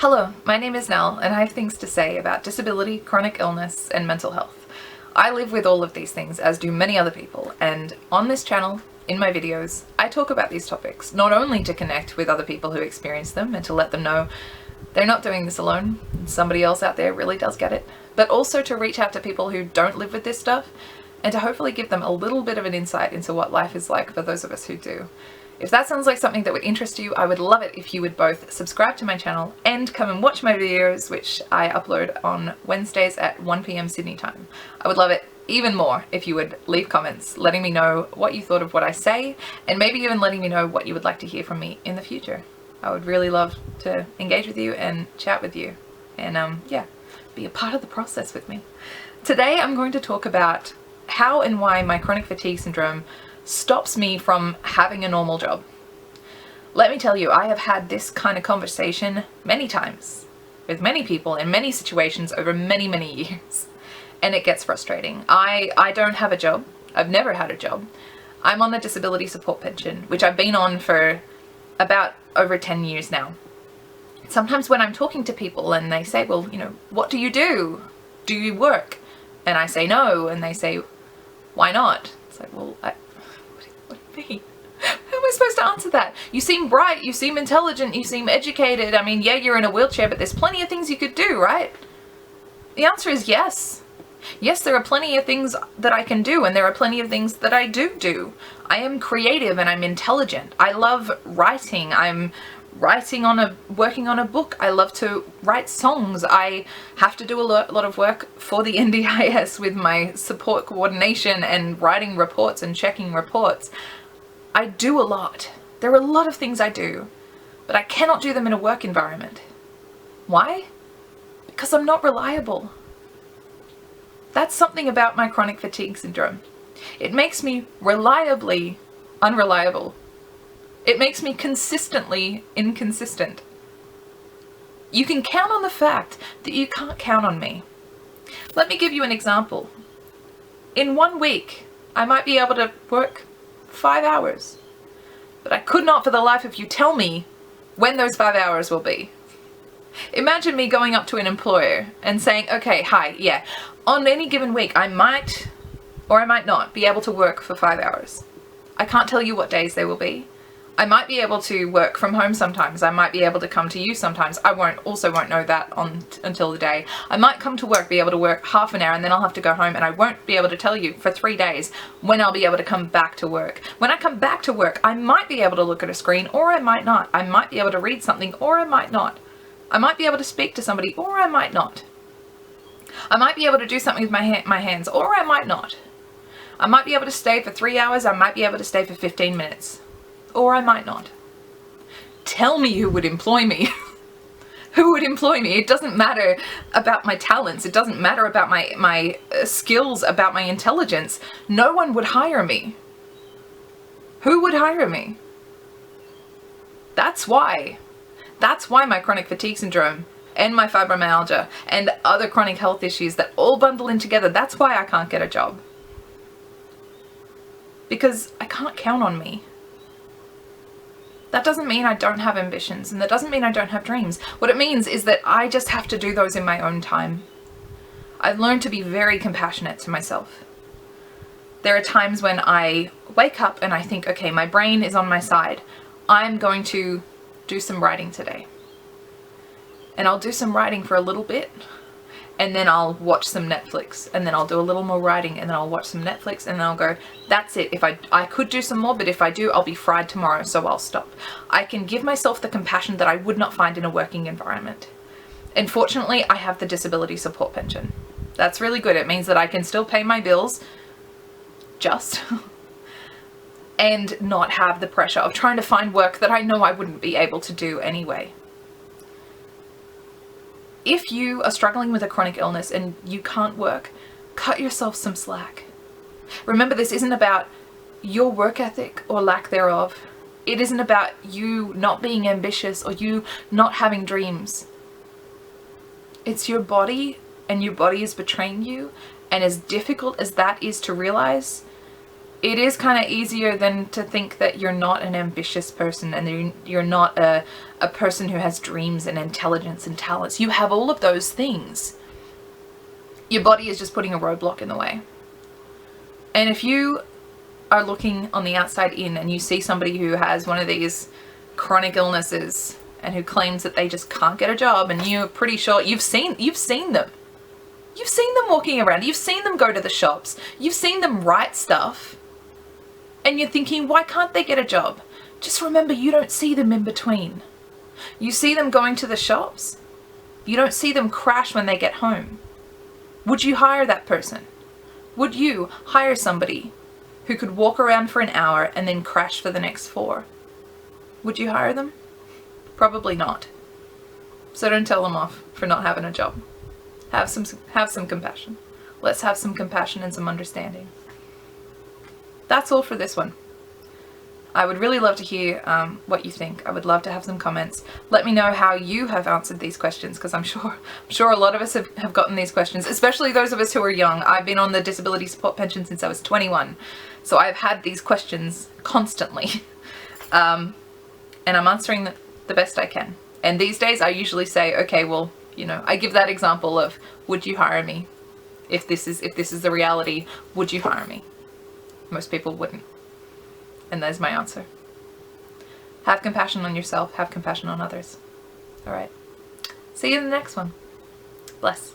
Hello, my name is Nell, and I have things to say about disability, chronic illness, and mental health. I live with all of these things, as do many other people, and on this channel, in my videos, I talk about these topics, not only to connect with other people who experience them and to let them know they're not doing this alone, and somebody else out there really does get it, but also to reach out to people who don't live with this stuff, and to hopefully give them a little bit of an insight into what life is like for those of us who do. If that sounds like something that would interest you, I would love it if you would both subscribe to my channel and come and watch my videos, which I upload on Wednesdays at 1 PM Sydney time. I would love it even more if you would leave comments letting me know what you thought of what I say, and maybe even letting me know what you would like to hear from me in the future. I would really love to engage with you and chat with you and be a part of the process with me. Today I'm going to talk about how and why my chronic fatigue syndrome stops me from having a normal job. Let me tell you, I have had this kind of conversation many times with many people in many situations over many, many years, and it gets frustrating. I don't have a job. I've never had a job. I'm on the disability support pension, which I've been on for about over 10 years now. Sometimes when I'm talking to people and they say, well, what do you do? Do you work? And I say no, and they say, why not? It's like, well, what do you mean? How am I supposed to answer that? You seem bright, you seem intelligent, you seem educated. I mean, yeah, you're in a wheelchair, but there's plenty of things you could do, right? The answer is yes. Yes, there are plenty of things that I can do, and there are plenty of things that I do. I am creative and I'm intelligent. I love writing. I'm working on a book. I love to write songs. I have to do a lot of work for the NDIS with my support coordination and writing reports and checking reports. I do a lot. There are a lot of things I do, but I cannot do them in a work environment. Why? Because I'm not reliable. That's something about my chronic fatigue syndrome. It makes me reliably unreliable. It makes me consistently inconsistent. You can count on the fact that you can't count on me. Let me give you an example. In 1 week, I might be able to work 5 hours, but I could not for the life of you tell me when those 5 hours will be. Imagine me going up to an employer and saying, okay, hi, yeah, on any given week, I might or I might not be able to work for 5 hours. I can't tell you what days they will be. I might be able to work from home sometimes. I might be able to come to you sometimes. I won't know that until the day. I might come to work, be able to work half an hour, and then I'll have to go home, and I won't be able to tell you for 3 days when I'll be able to come back to work. When I come back to work, I might be able to look at a screen, or I might not. I might be able to read something, or I might not. I might be able to speak to somebody, or I might not. I might be able to do something with my hands, or I might not. I might be able to stay for 3 hours, I might be able to stay for 15 minutes. Or I might not. Tell me who would employ me. Who would employ me? It doesn't matter about my talents. It doesn't matter about my skills, about my intelligence. No one would hire me. Who would hire me? That's why. That's why my chronic fatigue syndrome and my fibromyalgia and other chronic health issues that all bundle in together, that's why I can't get a job. Because I can't count on me. That doesn't mean I don't have ambitions, and that doesn't mean I don't have dreams. What it means is that I just have to do those in my own time. I've learned to be very compassionate to myself. There are times when I wake up and I think, okay, my brain is on my side. I'm going to do some writing today. And I'll do some writing for a little bit, and then I'll watch some Netflix, and then I'll do a little more writing, and then I'll watch some Netflix, and then I'll go, that's it. If I could do some more, but if I do, I'll be fried tomorrow, so I'll stop. I can give myself the compassion that I would not find in a working environment. And fortunately, I have the disability support pension. That's really good. It means that I can still pay my bills, and not have the pressure of trying to find work that I know I wouldn't be able to do anyway. If you are struggling with a chronic illness and you can't work, cut yourself some slack. Remember, this isn't about your work ethic or lack thereof. It isn't about you not being ambitious or you not having dreams. It's your body, and your body is betraying you. And as difficult as that is to realize, it is kind of easier than to think that you're not an ambitious person and you're not a person who has dreams and intelligence and talents. You have all of those things. Your body is just putting a roadblock in the way. And if you are looking on the outside in and you see somebody who has one of these chronic illnesses and who claims that they just can't get a job, and you're pretty sure you've seen them. You've seen them walking around. You've seen them go to the shops. You've seen them write stuff. And you're thinking, why can't they get a job? Just remember, you don't see them in between. You see them going to the shops. You don't see them crash when they get home. Would you hire that person? Would you hire somebody who could walk around for an hour and then crash for the next 4? Would you hire them? Probably not. So don't tell them off for not having a job. Have some compassion. Let's have some compassion and some understanding. That's all for this one. I would really love to hear what you think. I would love to have some comments. Let me know how you have answered these questions, because I'm sure a lot of us have gotten these questions, especially those of us who are young. I've been on the disability support pension since I was 21, so I've had these questions constantly. And I'm answering the best I can. And these days I usually say, okay, well, you know, I give that example of, would you hire me? If this is the reality, would you hire me? Most people wouldn't. And there's my answer. Have compassion on yourself, have compassion on others. All right. See you in the next one. Bless.